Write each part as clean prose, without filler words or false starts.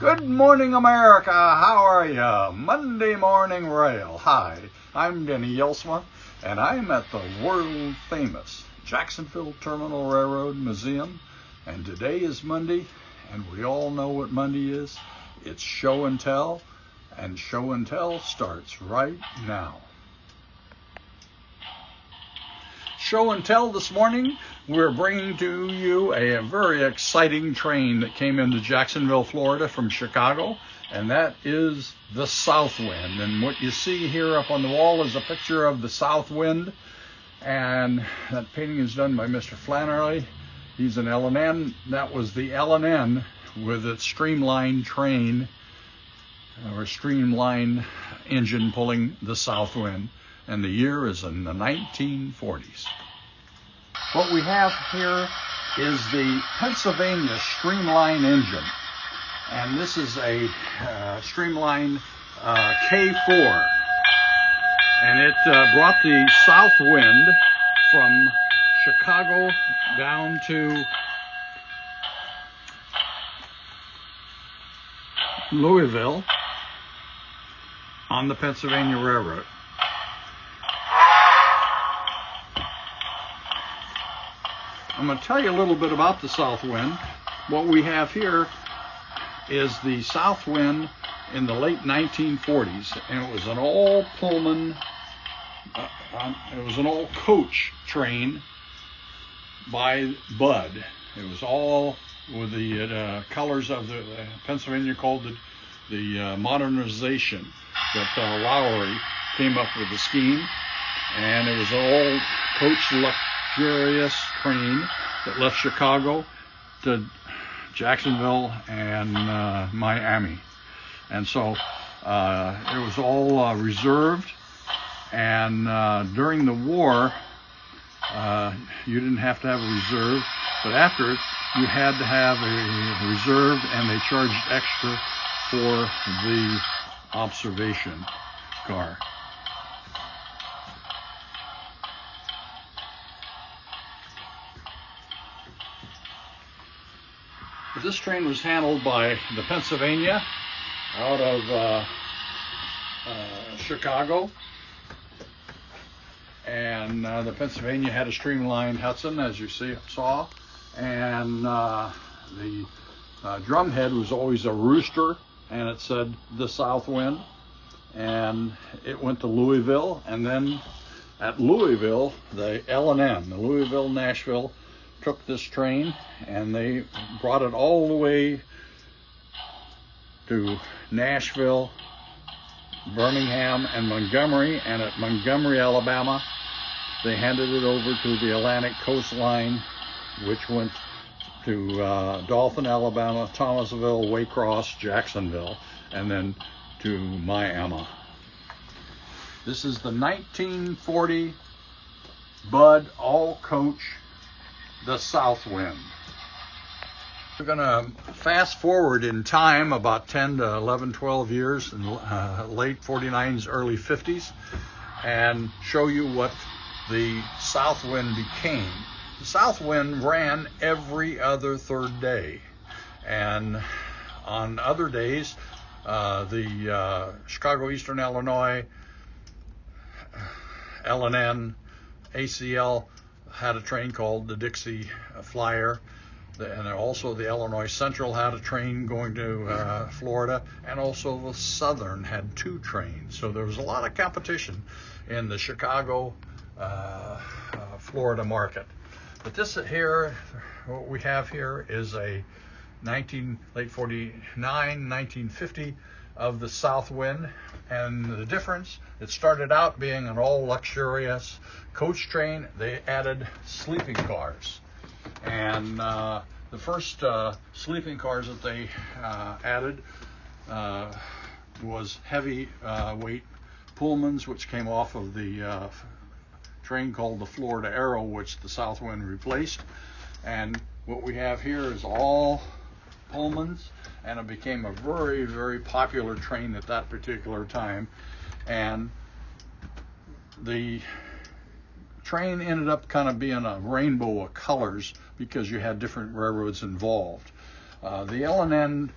Good morning, America. How are ya? Monday Morning Rail. Hi, I'm Denny Jelsma, and I'm at the world-famous Jacksonville Terminal Railroad Museum. And today is Monday, and we all know what Monday is. It's show and tell starts right now. Show and tell this morning, we're bringing to you a very exciting train that came into Jacksonville, Florida from Chicago, and that is the South Wind. And what you see here up on the wall is a picture of the South Wind, and that painting is done by Mr. Flannery. He's an L&N. That was the L&N with its streamlined train or streamlined engine pulling the South Wind, and the year is in the 1940s. What we have here is the Pennsylvania streamline engine, and this is a streamline K4, and it brought the South Wind from Chicago down to Louisville on the Pennsylvania Railroad. I'm going to tell you a little bit about the South Wind. What we have here is the South Wind in the late 1940s, and it was an all Pullman, it was an all coach train by Bud. It was all with the colors of the Pennsylvania, called the modernization that Lowry came up with the scheme, and it was all coach luxurious train that left Chicago to Jacksonville and Miami. And so it was all reserved, and during the war you didn't have to have a reserve, but after it you had to have a reserve, and they charged extra for the observation car. This train was handled by the Pennsylvania out of Chicago, and the Pennsylvania had a streamlined Hudson, as you saw, and the drumhead was always a rooster, and it said the South Wind, and it went to Louisville, and then at Louisville, the L&N, the Louisville-Nashville, took this train, and they brought it all the way to Nashville, Birmingham, and Montgomery, and at Montgomery, Alabama, they handed it over to the Atlantic Coast Line, which went to Dothan, Alabama, Thomasville, Waycross, Jacksonville, and then to Miami. This is the 1940 Bud all-coach, the South Wind. We're going to fast forward in time about 10 to 11, 12 years in late 49s, early 50s, and show you what the South Wind became. The South Wind ran every other third day, and on other days the Chicago Eastern Illinois, L&N, ACL had a train called the Dixie Flyer, and also the Illinois Central had a train going to Florida, and also the Southern had two trains. So there was a lot of competition in the Chicago, Florida market. But this here, what we have here is a late 49, 1950 of the South Wind, and the difference, it started out being an all luxurious coach train. They added sleeping cars, and the first sleeping cars that they added was heavy weight Pullmans, which came off of the train called the Florida Arrow, which the South Wind replaced. And what we have here is all Pullmans, and it became a very, very popular train at that particular time. And the train ended up kind of being a rainbow of colors because you had different railroads involved. The L&N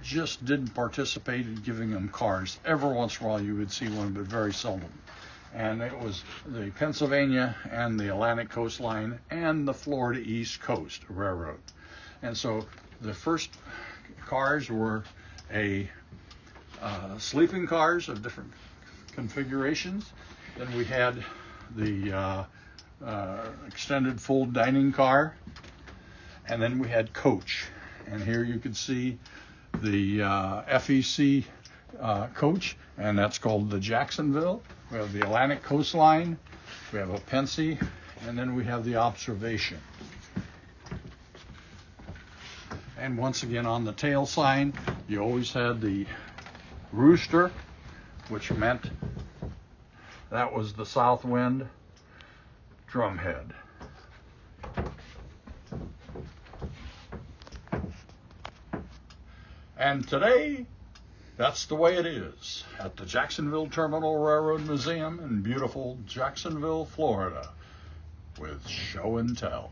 just didn't participate in giving them cars. Every once in a while you would see one, but very seldom. And it was the Pennsylvania and the Atlantic Coast Line and the Florida East Coast Railroad. And so the first cars were sleeping cars of different configurations. Then we had the extended full dining car, and then we had coach. And here you can see the FEC coach, and that's called the Jacksonville. We have the Atlantic Coast Line, we have a Pensy, and then we have the Observation. And once again, on the tail sign, you always had the rooster, which meant that was the Southwind drumhead. And today, that's the way it is at the Jacksonville Terminal Railroad Museum in beautiful Jacksonville, Florida, with show and tell.